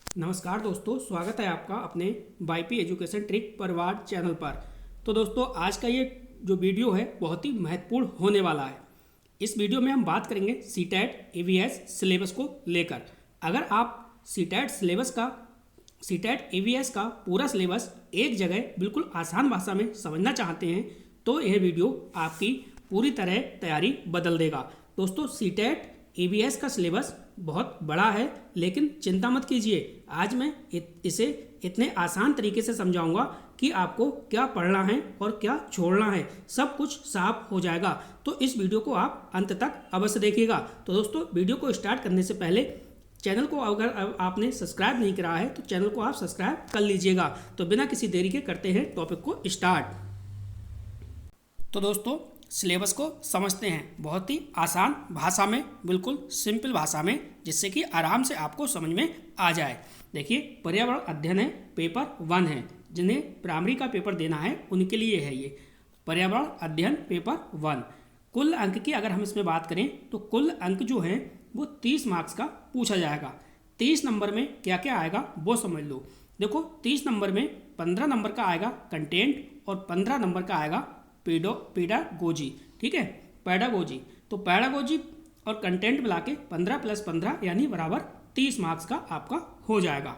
नमस्कार दोस्तों, स्वागत है आपका अपने वाईपी एजुकेशन ट्रिक परिवार चैनल पर। तो दोस्तों, आज का ये जो वीडियो है बहुत ही महत्वपूर्ण होने वाला है। इस वीडियो में हम बात करेंगे सीटेट ईवीएस सिलेबस को लेकर। अगर आप सीटेट ईवीएस का पूरा सिलेबस एक जगह बिल्कुल आसान भाषा में समझना चाहते हैं तो यह वीडियो आपकी पूरी तरह तैयारी बदल देगा। दोस्तों, सीटेट ईवीएस का सिलेबस बहुत बड़ा है, लेकिन चिंता मत कीजिए। आज मैं इसे इतने आसान तरीके से समझाऊंगा कि आपको क्या पढ़ना है और क्या छोड़ना है, सब कुछ साफ हो जाएगा। तो इस वीडियो को आप अंत तक अवश्य देखिएगा। तो दोस्तों, वीडियो को स्टार्ट करने से पहले चैनल को अगर आपने सब्सक्राइब नहीं करा है तो चैनल को आप सब्सक्राइब कर लीजिएगा। तो बिना किसी देरी के करते हैं टॉपिक को स्टार्ट। तो दोस्तों, सिलेबस को समझते हैं बहुत ही आसान भाषा में, बिल्कुल सिंपल भाषा में, जिससे कि आराम से आपको समझ में आ जाए। देखिए, पर्यावरण अध्ययन है, पेपर 1 है। जिन्हें प्राइमरी का पेपर देना है उनके लिए है ये पर्यावरण अध्ययन पेपर 1। कुल अंक की अगर हम इसमें बात करें तो कुल अंक जो हैं वो 30 मार्क्स का पूछा जाएगा। 30 नंबर में क्या क्या आएगा वो समझ लो। देखो, 30 नंबर में 15 नंबर का आएगा कंटेंट और 15 नंबर का आएगा पेडागोजी। ठीक है, पेडागोजी। तो पेडागोजी और कंटेंट मिला के 15 + 15 यानी बराबर 30 मार्क्स का आपका हो जाएगा।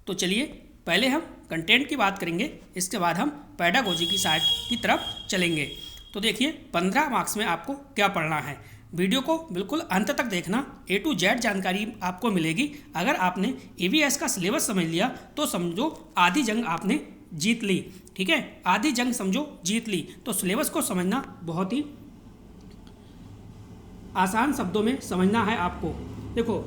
तो चलिए पहले हम कंटेंट की बात करेंगे, इसके बाद हम पेडागोजी की साइड की तरफ चलेंगे। तो देखिए, 15 मार्क्स में आपको क्या पढ़ना है। वीडियो को बिल्कुल अंत तक देखना, A to Z जानकारी आपको मिलेगी। अगर आपने ईवीएस का सिलेबस समझ लिया तो समझो आधी जंग आपने जीत ली। ठीक है, आधी जंग समझो जीत ली। तो सिलेबस को समझना बहुत ही आसान शब्दों में समझना है आपको। देखो,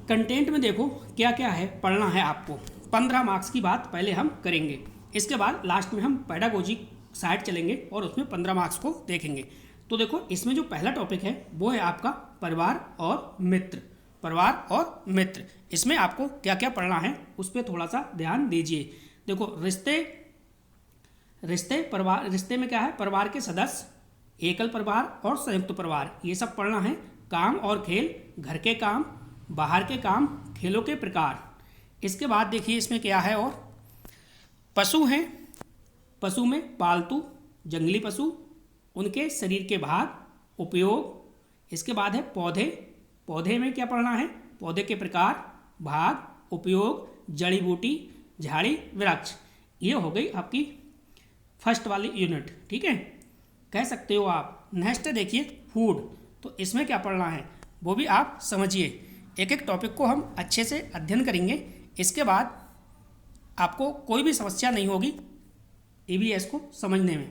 कंटेंट में देखो क्या क्या है पढ़ना है आपको। 15 मार्क्स की बात पहले हम करेंगे, इसके बाद लास्ट में हम पेडागोजी साइड चलेंगे और उसमें 15 मार्क्स को देखेंगे। तो देखो, इसमें जो पहला टॉपिक है वो है आपका परिवार और मित्र। परिवार और मित्र, इसमें आपको क्या क्या पढ़ना है उस पर थोड़ा सा ध्यान दीजिए। देखो, रिश्ते में क्या है, परिवार के सदस्य, एकल परिवार और संयुक्त परिवार, ये सब पढ़ना है। काम और खेल, घर के काम, बाहर के काम, खेलों के प्रकार। इसके बाद देखिए इसमें क्या है, और पशु हैं। पशु में पालतू, जंगली पशु, उनके शरीर के भाग, उपयोग। इसके बाद है पौधे। पौधे में क्या पढ़ना है, पौधे के प्रकार, भाग, उपयोग, जड़ी बूटी, झाड़ी, वृक्ष। ये हो गई आपकी फर्स्ट वाली यूनिट। ठीक है, कह सकते हो आप। नेक्स्ट देखिए फूड। तो इसमें क्या पढ़ना है वो भी आप समझिए। एक एक टॉपिक को हम अच्छे से अध्ययन करेंगे, इसके बाद आपको कोई भी समस्या नहीं होगी ईवीएस को समझने में।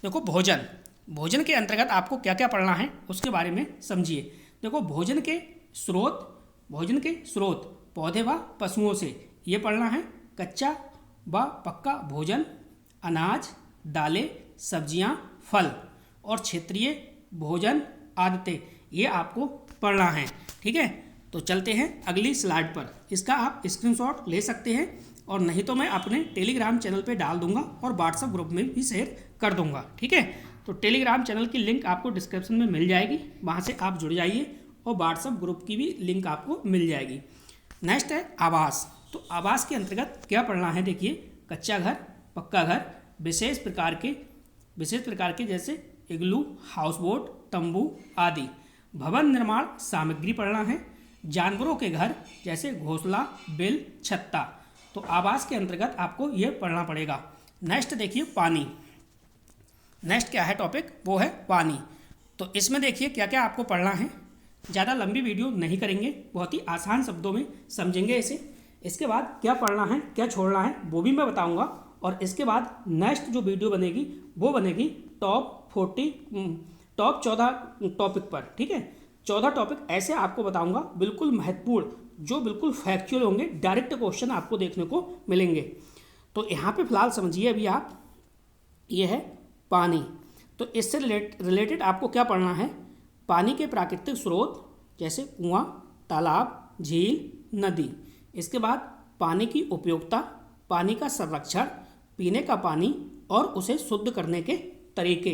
देखो, भोजन। भोजन के अंतर्गत आपको क्या क्या पढ़ना है उसके बारे में समझिए। देखो, भोजन के स्रोत पौधे व पशुओं से, ये पढ़ना है। कच्चा व पक्का भोजन, अनाज, दालें, सब्जियां, फल और क्षेत्रीय भोजन आदतें, ये आपको पढ़ना है। ठीक है, तो चलते हैं अगली स्लाइड पर। इसका आप स्क्रीनशॉट ले सकते हैं और नहीं तो मैं अपने टेलीग्राम चैनल पे डाल दूंगा और व्हाट्सएप ग्रुप में भी शेयर कर दूंगा। ठीक है, तो टेलीग्राम चैनल की लिंक आपको डिस्क्रिप्शन में मिल जाएगी, वहाँ से आप जुड़ जाइए, और व्हाट्सएप ग्रुप की भी लिंक आपको मिल जाएगी। नेक्स्ट है आवास। तो आवास के अंतर्गत क्या पढ़ना है, देखिए, कच्चा घर, पक्का घर, विशेष प्रकार के जैसे इग्लू, हाउसबोट, तंबू आदि। भवन निर्माण सामग्री पढ़ना है। जानवरों के घर जैसे घोंसला, बिल, छत्ता। तो आवास के अंतर्गत आपको ये पढ़ना पड़ेगा। नेक्स्ट देखिए पानी। नेक्स्ट क्या है टॉपिक, वो है पानी। तो इसमें देखिए क्या क्या आपको पढ़ना है। ज़्यादा लंबी वीडियो नहीं करेंगे, बहुत ही आसान शब्दों में समझेंगे इसे। इसके बाद क्या पढ़ना है क्या छोड़ना है वो भी मैं बताऊंगा, और इसके बाद नेक्स्ट जो वीडियो बनेगी वो बनेगी टॉप 14 टॉपिक पर। ठीक है, 14 टॉपिक ऐसे आपको बताऊंगा बिल्कुल महत्वपूर्ण, जो बिल्कुल फैक्चुअल होंगे, डायरेक्ट क्वेश्चन आपको देखने को मिलेंगे। तो यहाँ पे फिलहाल समझिए अभी आप, ये है पानी। तो इससे रिलेटेड आपको क्या पढ़ना है, पानी के प्राकृतिक स्रोत जैसे कुआं, तालाब, झील, नदी। इसके बाद पानी की उपयोगिता, पानी का संरक्षण, पीने का पानी और उसे शुद्ध करने के तरीके।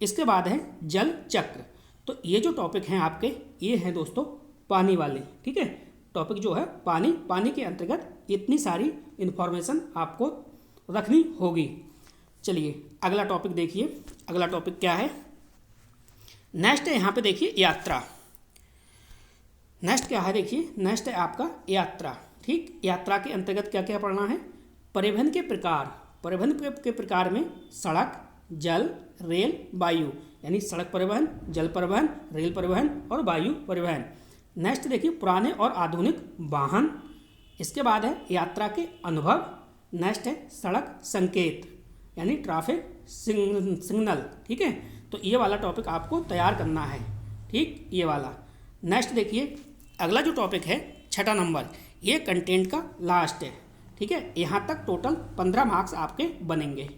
इसके बाद है जल चक्र। तो ये जो टॉपिक हैं आपके, ये हैं दोस्तों पानी वाले। ठीक है, टॉपिक जो है पानी, पानी के अंतर्गत इतनी सारी इन्फॉर्मेशन आपको रखनी होगी। चलिए अगला टॉपिक देखिए, अगला टॉपिक क्या है। नेक्स्ट है यहाँ पे देखिए यात्रा। नेक्स्ट क्या है देखिए, नेक्स्ट है आपका यात्रा। ठीक, यात्रा के अंतर्गत क्या क्या पढ़ना है। परिवहन के प्रकार, परिवहन के प्रकार में सड़क, जल, रेल, वायु, यानी सड़क परिवहन, जल परिवहन, रेल परिवहन और वायु परिवहन। नेक्स्ट देखिए पुराने और आधुनिक वाहन। इसके बाद है यात्रा के अनुभव। नेक्स्ट है सड़क संकेत यानी ट्रैफिक सिग्नल। ठीक है, तो ये वाला टॉपिक आपको तैयार करना है। ठीक, ये वाला। नेक्स्ट देखिए अगला जो टॉपिक है 6 नंबर, ये कंटेंट का लास्ट है। ठीक है, यहाँ तक टोटल 15 मार्क्स आपके बनेंगे।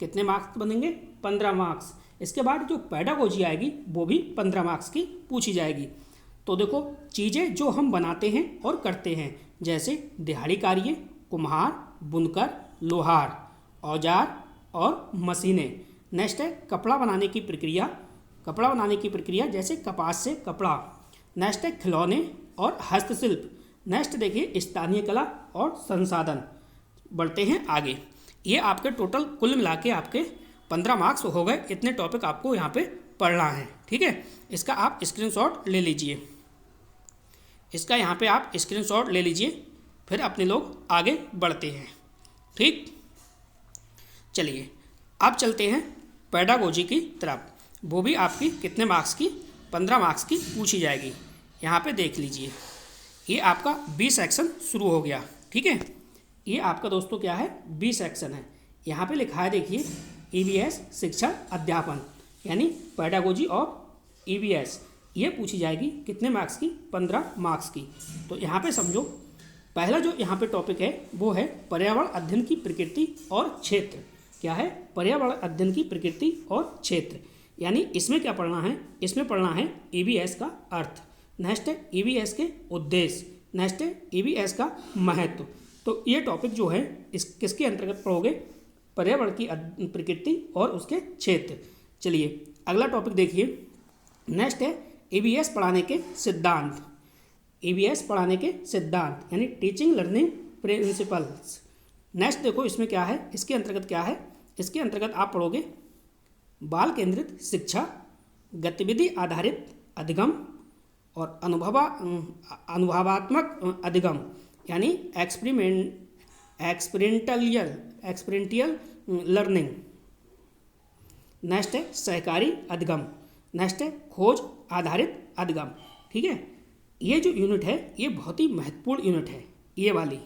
कितने मार्क्स बनेंगे? 15 मार्क्स। इसके बाद जो पेडागोजी आएगी वो भी 15 मार्क्स की पूछी जाएगी। तो देखो चीज़ें जो हम बनाते हैं और करते हैं, जैसे दिहाड़ी कार्य, कुम्हार, बुनकर, लोहार, औजार और मशीनें। नेक्स्ट है कपड़ा बनाने की प्रक्रिया, कपड़ा बनाने की प्रक्रिया जैसे कपास से कपड़ा। नेक्स्ट है खिलौने और हस्तशिल्प। नेक्स्ट देखिए स्थानीय कला और संसाधन। बढ़ते हैं आगे। ये आपके टोटल कुल मिला के आपके 15 मार्क्स हो गए। इतने टॉपिक आपको यहाँ पे पढ़ना है। ठीक है, इसका आप स्क्रीनशॉट ले लीजिए, इसका यहाँ पे आप स्क्रीनशॉट ले लीजिए, फिर अपने लोग आगे बढ़ते हैं। ठीक, चलिए अब चलते हैं पेडागोजी की तरफ। वो भी आपकी कितने मार्क्स की? 15 मार्क्स की पूछी जाएगी। यहाँ पे देख लीजिए, ये आपका बी सेक्शन शुरू हो गया। ठीक है, ये आपका दोस्तों क्या है? बी सेक्शन है। यहाँ पे लिखा है देखिए ईवीएस शिक्षण अध्यापन यानी पेडागोजी ऑफ ईवीएस। ये पूछी जाएगी कितने मार्क्स की? 15 मार्क्स की। तो यहाँ पे समझो पहला जो यहाँ पे टॉपिक है वो है पर्यावरण अध्ययन की प्रकृति और क्षेत्र। क्या है? पर्यावरण अध्ययन की प्रकृति और क्षेत्र। यानी इसमें क्या पढ़ना है? इसमें पढ़ना है ईवीएस का अर्थ। नेक्स्ट है ईवीएस के उद्देश्य। नेक्स्ट है ईवीएस का महत्व। तो ये टॉपिक जो है इस किसके अंतर्गत पढ़ोगे? पर्यावरण की प्रकृति और उसके क्षेत्र। चलिए अगला टॉपिक देखिए। नेक्स्ट है ईवीएस पढ़ाने के सिद्धांत। ईवीएस पढ़ाने के सिद्धांत यानी टीचिंग लर्निंग प्रिंसिपल्स। नेक्स्ट देखो इसमें क्या है, इसके अंतर्गत क्या है? इसके अंतर्गत आप पढ़ोगे बाल केंद्रित शिक्षा, गतिविधि आधारित अधिगम और अनुभवात्मक अधिगम यानी एक्सपेरिमेंटियल लर्निंग। नेक्स्ट है सहकारी अधिगम। नेक्स्ट है खोज आधारित अधिगम। ठीक है, ये जो यूनिट है ये बहुत ही महत्वपूर्ण यूनिट है। ये वाली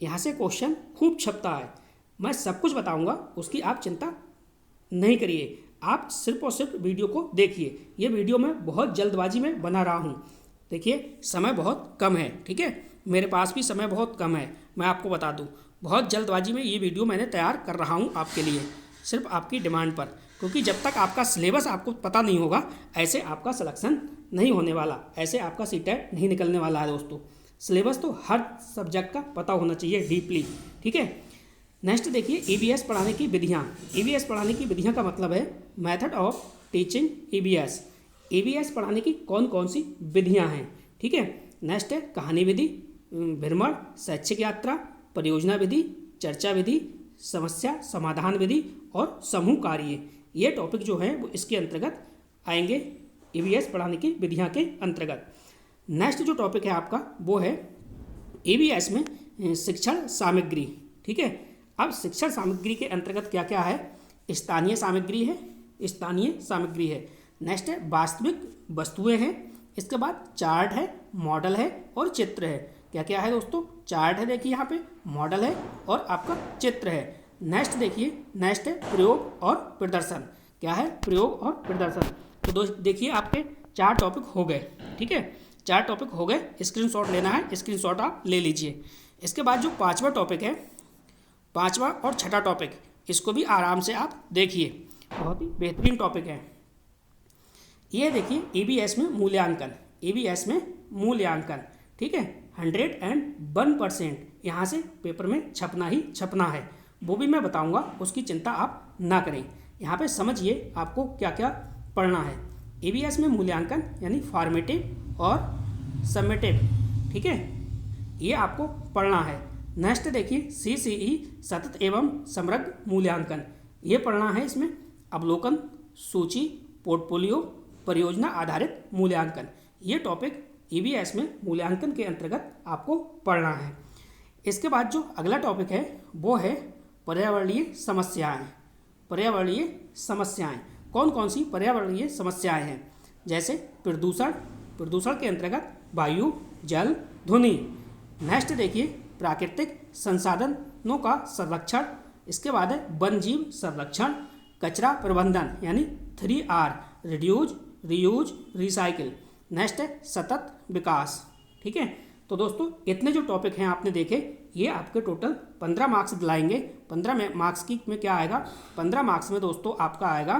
यहाँ से क्वेश्चन खूब छपता है। मैं सब कुछ बताऊंगा, उसकी आप चिंता नहीं करिए। आप सिर्फ और सिर्फ वीडियो को देखिए। ये वीडियो मैं बहुत जल्दबाजी में बना रहा हूँ। देखिए समय बहुत कम है। ठीक है, मेरे पास भी समय बहुत कम है। मैं आपको बता दूँ बहुत जल्दबाजी में ये वीडियो मैंने तैयार कर रहा हूँ आपके लिए, सिर्फ आपकी डिमांड पर। क्योंकि जब तक आपका सिलेबस आपको पता नहीं होगा ऐसे आपका सिलेक्शन नहीं होने वाला, ऐसे आपका सीटेट नहीं निकलने वाला है दोस्तों। सिलेबस तो हर सब्जेक्ट का पता होना चाहिए डीपली। ठीक है, नेक्स्ट देखिए ईवीएस पढ़ाने की विधियाँ। ईवीएस पढ़ाने की विधियाँ का मतलब है method of teaching EVS. EVS पढ़ाने की कौन कौन सी विधियाँ हैं? ठीक है, नेक्स्ट है कहानी विधि, भ्रमण, शैक्षिक यात्रा, परियोजना विधि, चर्चा विधि, समस्या समाधान विधि और समूह कार्य। ये टॉपिक जो है वो इसके अंतर्गत आएंगे, ईवीएस पढ़ाने की विधियाँ के अंतर्गत। नेक्स्ट जो टॉपिक है आपका वो है ईवीएस में शिक्षण सामग्री। ठीक है, अब शिक्षण सामग्री के अंतर्गत क्या क्या है? स्थानीय सामग्री है, स्थानीय सामग्री है। नेक्स्ट है वास्तविक वस्तुएं हैं। इसके बाद चार्ट है, मॉडल है और चित्र है। क्या क्या है दोस्तों? चार्ट है देखिए यहाँ पे, मॉडल है और आपका चित्र है। नेक्स्ट देखिए, नेक्स्ट है प्रयोग और प्रदर्शन। क्या है? प्रयोग और प्रदर्शन। तो देखिए आपके 4 टॉपिक हो गए। ठीक है, 4 टॉपिक हो गए। स्क्रीनशॉट लेना है, स्क्रीनशॉट आप ले लीजिए। इसके बाद जो 5वां टॉपिक है, 5वां और 6ठा टॉपिक, इसको भी आराम से आप देखिए, बहुत ही बेहतरीन टॉपिक है। ये देखिए ईवीएस में मूल्यांकन, ईवीएस में मूल्यांकन। ठीक है, 101% यहाँ से पेपर में छपना ही छपना है। वो भी मैं बताऊँगा, उसकी चिंता आप ना करें। यहाँ पे समझिए आपको क्या क्या पढ़ना है। ईवीएस में मूल्यांकन यानी फॉर्मेटिव और समेटिव। ठीक है, ये आपको पढ़ना है। नेक्स्ट देखिए CCE सतत एवं समग्र मूल्यांकन, ये पढ़ना है। इसमें अवलोकन, सूची, पोर्टफोलियो, परियोजना आधारित मूल्यांकन, ये टॉपिक EVS में मूल्यांकन के अंतर्गत आपको पढ़ना है। इसके बाद जो अगला टॉपिक है वो है पर्यावरणीय समस्याएं। पर्यावरणीय समस्याएं कौन कौन सी पर्यावरणीय समस्याएं हैं? जैसे प्रदूषण, प्रदूषण के अंतर्गत वायु, जल, ध्वनि। नेक्स्ट देखिए प्राकृतिक संसाधनों का संरक्षण। इसके बाद है वन जीव संरक्षण, कचरा प्रबंधन यानी 3R, reduce, reuse, recycle. Next है सतत विकास। ठीक है, तो दोस्तों इतने जो टॉपिक हैं आपने देखे, ये आपके टोटल 15 मार्क्स दिलाएंगे। 15 मार्क्स की में क्या आएगा? 15 मार्क्स में दोस्तों आपका आएगा,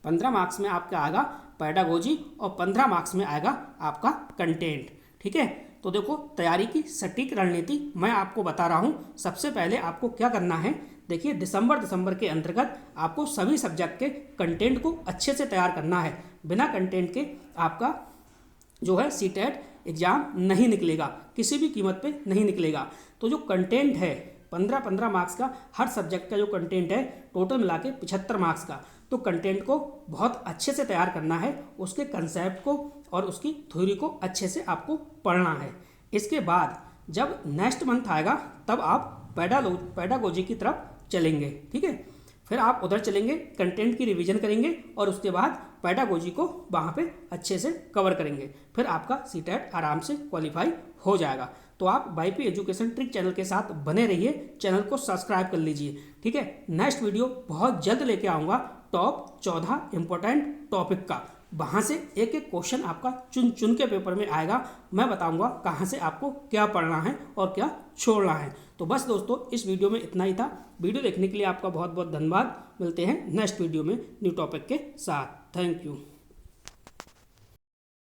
15 मार्क्स में आपका आएगा पेडागोजी और 15 मार्क्स में आएगा आपका कंटेंट। ठीक है, तो देखो तैयारी की सटीक रणनीति मैं आपको बता रहा हूँ। सबसे पहले आपको क्या करना है, देखिए दिसंबर के अंतर्गत आपको सभी सब्जेक्ट के कंटेंट को अच्छे से तैयार करना है। बिना कंटेंट के आपका जो है CTET एग्ज़ाम नहीं निकलेगा, किसी भी कीमत पे नहीं निकलेगा। तो जो कंटेंट है 15 मार्क्स का, हर सब्जेक्ट का जो कंटेंट है टोटल मिला के 75 मार्क्स का, तो कंटेंट को बहुत अच्छे से तैयार करना है, उसके कंसेप्ट को और उसकी थ्योरी को अच्छे से आपको पढ़ना है। इसके बाद जब नेक्स्ट मंथ आएगा तब आप पेडागोजी की तरफ चलेंगे। ठीक है, फिर आप उधर चलेंगे, कंटेंट की रिवीजन करेंगे और उसके बाद पेडागोजी को वहाँ पे अच्छे से कवर करेंगे, फिर आपका CTET आराम से क्वालिफाई हो जाएगा। तो आप YP एजुकेशन ट्रिक चैनल के साथ बने रहिए, चैनल को सब्सक्राइब कर लीजिए। ठीक है, नेक्स्ट वीडियो बहुत जल्द लेके आऊँगा टॉप 14 इंपॉर्टेंट टॉपिक का। वहाँ से एक एक क्वेश्चन आपका चुन चुन के पेपर में आएगा, मैं बताऊंगा कहाँ से आपको क्या पढ़ना है और क्या छोड़ना है। तो बस दोस्तों इस वीडियो में इतना ही था। वीडियो देखने के लिए आपका बहुत बहुत धन्यवाद। मिलते हैं नेक्स्ट वीडियो में न्यू टॉपिक के साथ। Thank you.